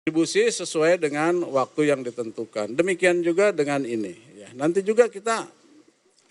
distribusi sesuai dengan waktu yang ditentukan. Demikian juga dengan ini. Ya, nanti juga kita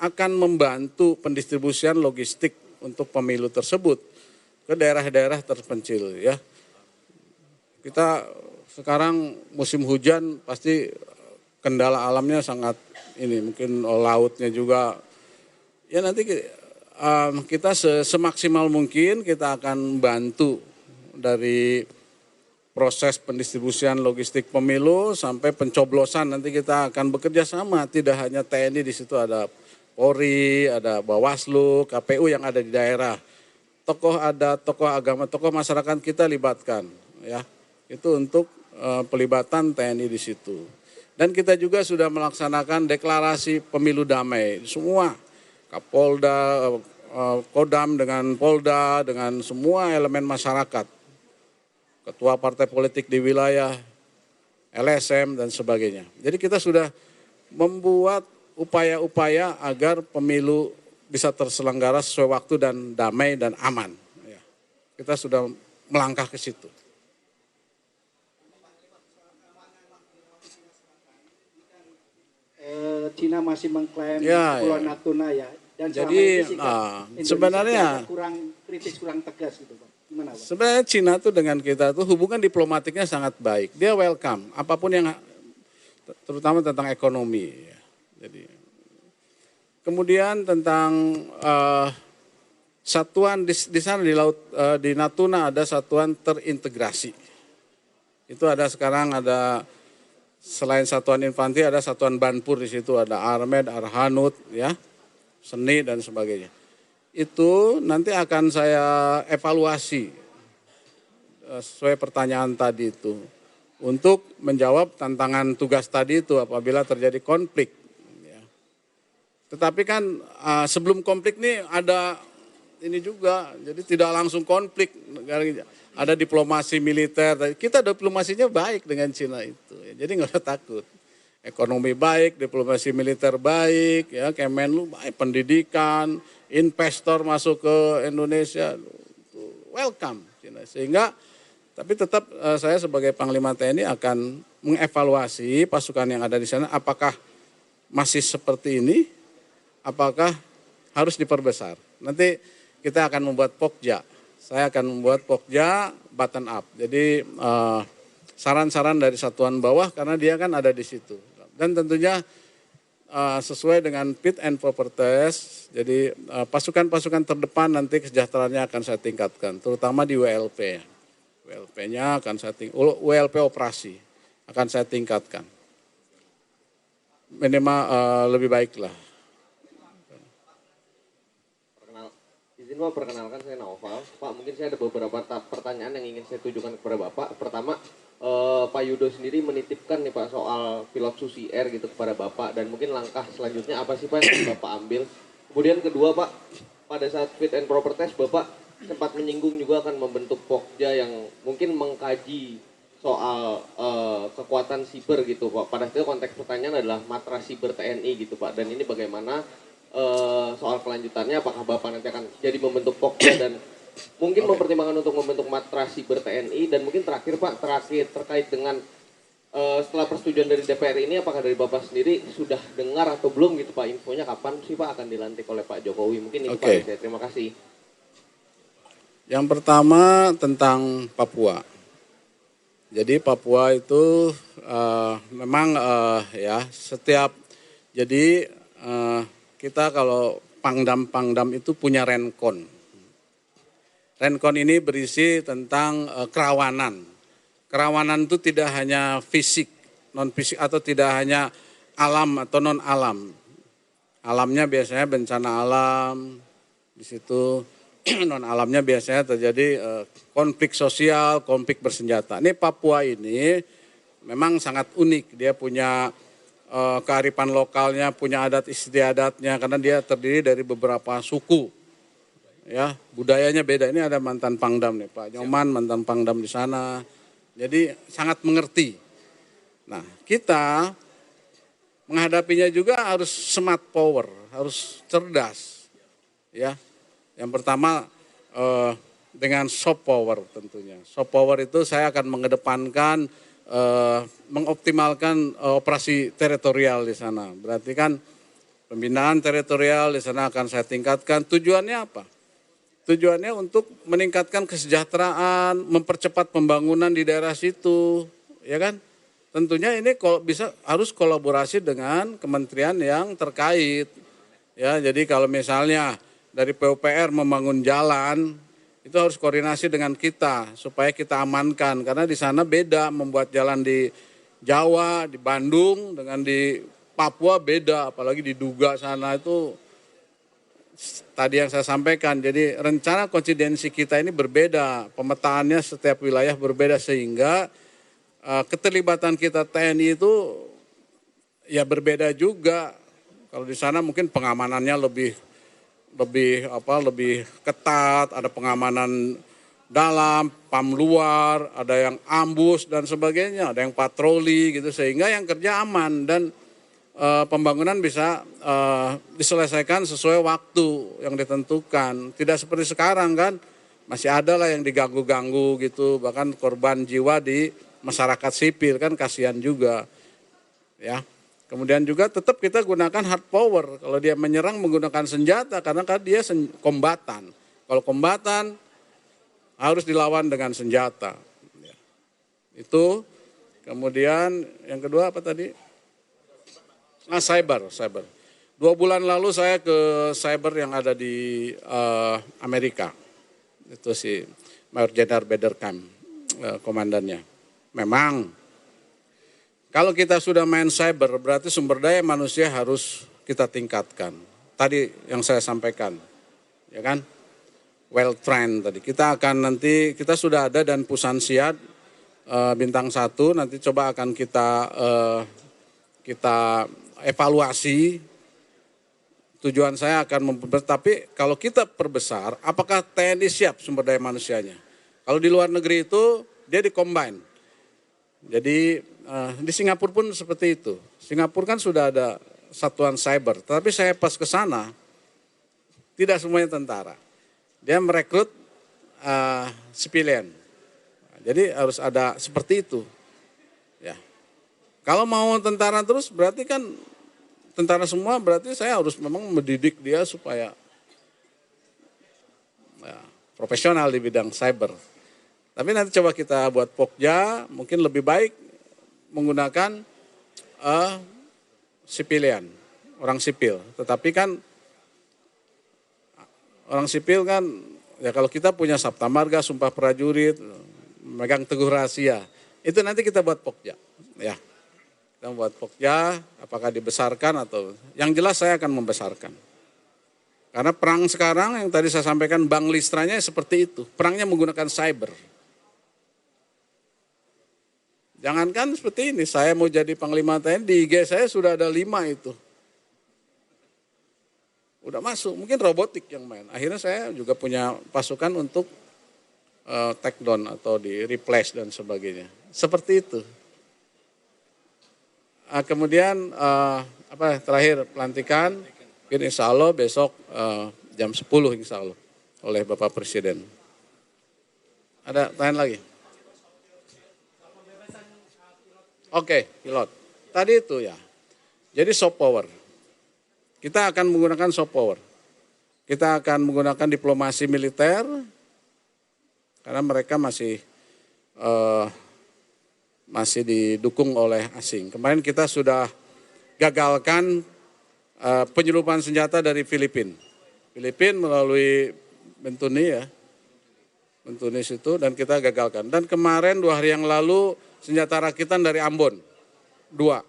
akan membantu pendistribusian logistik untuk pemilu tersebut ke daerah-daerah terpencil. Ya, kita sekarang musim hujan pasti kendala alamnya sangat ini, mungkin lautnya juga. Ya nanti kita semaksimal mungkin kita akan bantu dari proses pendistribusian logistik pemilu sampai pencoblosan. Nanti kita akan bekerja sama, tidak hanya TNI, di situ ada Polri, ada Bawaslu, KPU yang ada di daerah. Tokoh adat, tokoh agama, tokoh masyarakat kita libatkan, ya. Itu untuk pelibatan TNI di situ. Dan kita juga sudah melaksanakan deklarasi pemilu damai. Semua Kapolda, Kodam dengan Polda, dengan semua elemen masyarakat. Ketua partai politik di wilayah, LSM dan sebagainya. Jadi kita sudah membuat upaya-upaya agar pemilu bisa terselenggara sesuai waktu dan damai dan aman. Kita sudah melangkah ke situ. Cina masih mengklaim Pulau Natuna ya. Dan jadi sebenarnya kurang kritis, kurang tegas gitu Pak. Gimana Pak? Sebenarnya Cina tuh dengan kita tuh hubungan diplomatiknya sangat baik. Dia welcome apapun yang terutama tentang ekonomi. Ya. Jadi kemudian tentang satuan di sana di laut di Natuna ada satuan terintegrasi. Itu ada sekarang ada selain satuan infanteri ada satuan Banpur di situ, ada Armed, Arhanud, ya, Seni dan sebagainya. Itu nanti akan saya evaluasi sesuai pertanyaan tadi itu untuk menjawab tantangan tugas tadi itu apabila terjadi konflik. Ya. Tetapi kan sebelum konflik ini ada ini juga, jadi tidak langsung konflik. Ada diplomasi militer, kita diplomasinya baik dengan Cina itu, ya. Jadi nggak usah takut. Ekonomi baik, diplomasi militer baik, ya, Kemenlu baik, pendidikan, investor masuk ke Indonesia, welcome Cina. Sehingga, tapi tetap saya sebagai Panglima TNI akan mengevaluasi pasukan yang ada di sana, apakah masih seperti ini, apakah harus diperbesar. Nanti kita akan membuat Pokja. Saya akan membuat Pokja button up. Jadi saran-saran dari satuan bawah karena dia kan ada di situ. Dan tentunya sesuai dengan fit and proper test. Jadi pasukan-pasukan terdepan nanti kesejahteraannya akan saya tingkatkan. Terutama di WLP. WLP-nya akan saya WLP operasi akan saya tingkatkan. Minimal lebih baik lah. Izin Pak, perkenalkan saya Naufal. Pak, mungkin saya ada beberapa pertanyaan yang ingin saya tujukan kepada Bapak. Pertama, Pak Yudo sendiri menitipkan nih Pak soal pilot Susi Air gitu kepada Bapak. Dan mungkin langkah selanjutnya apa sih Pak yang Bapak ambil? Kemudian kedua Pak, pada saat fit and proper test Bapak sempat menyinggung juga akan membentuk Pokja yang mungkin mengkaji soal kekuatan siber gitu Pak. Pada saat itu konteks pertanyaan adalah matra siber TNI gitu Pak. Dan ini bagaimana soal kelanjutannya, apakah Bapak nanti akan jadi membentuk Pokja dan mungkin mempertimbangkan untuk membentuk matra siber TNI. Dan mungkin terakhir Pak, terkait dengan setelah persetujuan dari DPR ini, apakah dari Bapak sendiri sudah dengar atau belum gitu Pak infonya kapan sih Pak akan dilantik oleh Pak Jokowi? Mungkin itu Pak, saya terima kasih. Yang pertama tentang Papua. Jadi Papua itu memang ya setiap jadi kita kalau Pangdam itu punya Renkon. Renkon ini berisi tentang kerawanan. Kerawanan itu tidak hanya fisik, non fisik atau tidak hanya alam atau non alam. Alamnya biasanya bencana alam, di situ non alamnya biasanya terjadi konflik sosial, konflik bersenjata. Ini Papua ini memang sangat unik, dia punya kearifan lokalnya, punya adat istiadatnya karena dia terdiri dari beberapa suku. Ya, budayanya beda. Ini ada mantan Pangdam nih, Pak Nyoman, mantan Pangdam di sana. Jadi sangat mengerti. Nah, kita menghadapinya juga harus smart power, harus cerdas. Ya. Yang pertama dengan soft power tentunya. Soft power itu saya akan mengedepankan mengoptimalkan operasi teritorial di sana. Berarti kan pembinaan teritorial di sana akan saya tingkatkan. Tujuannya apa? Tujuannya untuk meningkatkan kesejahteraan, mempercepat pembangunan di daerah situ, ya kan? Tentunya ini bisa harus kolaborasi dengan kementerian yang terkait. Ya, jadi kalau misalnya dari PUPR membangun jalan, itu harus koordinasi dengan kita supaya kita amankan, karena di sana beda membuat jalan di Jawa, di Bandung dengan di Papua beda, apalagi di Duga sana itu tadi yang saya sampaikan. Jadi rencana konsidensi kita ini berbeda, pemetaannya setiap wilayah berbeda, sehingga keterlibatan kita TNI itu ya berbeda juga. Kalau di sana mungkin pengamanannya lebih ketat, ada pengamanan dalam, PAM luar, ada yang ambus dan sebagainya, ada yang patroli gitu, sehingga yang kerja aman dan pembangunan bisa diselesaikan sesuai waktu yang ditentukan. Tidak seperti sekarang kan, masih ada lah yang diganggu-ganggu gitu, bahkan korban jiwa di masyarakat sipil kan, kasihan juga ya. Kemudian juga tetap kita gunakan hard power. Kalau dia menyerang menggunakan senjata, karena kan dia kombatan. Kalau kombatan harus dilawan dengan senjata. Itu. Kemudian yang kedua apa tadi? Cyber. 2 bulan lalu saya ke cyber yang ada di Amerika. Itu si Mayor Jenderal Bederkamp, komandannya. Memang kalau kita sudah main cyber, berarti sumber daya manusia harus kita tingkatkan. Tadi yang saya sampaikan, ya kan? Well trained tadi. Kita sudah ada dan Pusan Siad bintang 1, nanti coba akan kita evaluasi. Tujuan saya akan tapi kalau kita perbesar, apakah TNI siap sumber daya manusianya? Kalau di luar negeri itu dia di-combine. Jadi di Singapura pun seperti itu. Singapura kan sudah ada satuan cyber, tapi saya pas ke sana tidak semuanya tentara. Dia merekrut sipilian. Jadi harus ada seperti itu. Ya. Kalau mau tentara terus berarti kan tentara semua, berarti saya harus memang mendidik dia supaya profesional di bidang cyber. Tapi nanti coba kita buat Pokja, mungkin lebih baik menggunakan sipilian, orang sipil. Tetapi kan orang sipil kan, ya kalau kita punya Sabta Marga, Sumpah Prajurit, memegang teguh rahasia, itu nanti kita buat Pokja. Ya, kita buat Pokja, apakah dibesarkan atau, yang jelas saya akan membesarkan. Karena perang sekarang yang tadi saya sampaikan, Bang Listranya seperti itu, perangnya menggunakan cyber. Jangankan seperti ini, saya mau jadi Panglima TNI, di IG saya sudah ada 5 itu. Udah masuk, mungkin robotik yang main. Akhirnya saya juga punya pasukan untuk take down atau di replace dan sebagainya. Seperti itu. Kemudian terakhir pelantikan, mungkin insya Allah besok jam 10 insya Allah oleh Bapak Presiden. Ada tanya lagi? Oke, pilot. Tadi itu ya. Jadi soft power. Kita akan menggunakan soft power. Kita akan menggunakan diplomasi militer karena mereka masih didukung oleh asing. Kemarin kita sudah gagalkan penyelundupan senjata dari Filipina. Filipina melalui Bentuni ya. Bentunis itu, dan kita gagalkan. Dan kemarin 2 hari yang lalu senjata rakitan dari Ambon, 2.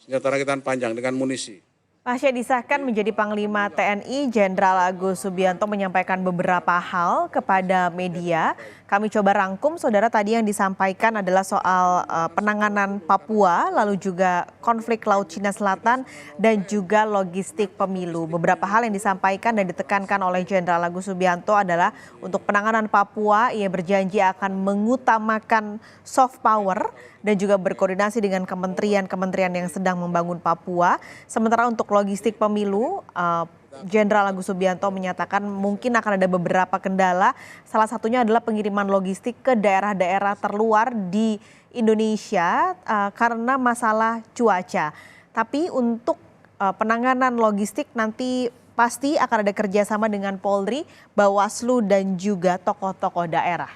Senjata rakitan panjang dengan munisi. Pasca disahkan menjadi Panglima TNI, Jenderal Agus Subianto menyampaikan beberapa hal kepada media. Kami coba rangkum, saudara, tadi yang disampaikan adalah soal penanganan Papua, lalu juga konflik Laut Cina Selatan, dan juga logistik pemilu. Beberapa hal yang disampaikan dan ditekankan oleh Jenderal Agus Subianto adalah untuk penanganan Papua, ia berjanji akan mengutamakan soft power dan juga berkoordinasi dengan kementerian-kementerian yang sedang membangun Papua. Sementara untuk logistik pemilu, Jenderal Agus Subianto menyatakan mungkin akan ada beberapa kendala. Salah satunya adalah pengiriman logistik ke daerah-daerah terluar di Indonesia karena masalah cuaca. Tapi untuk penanganan logistik nanti pasti akan ada kerjasama dengan Polri, Bawaslu dan juga tokoh-tokoh daerah.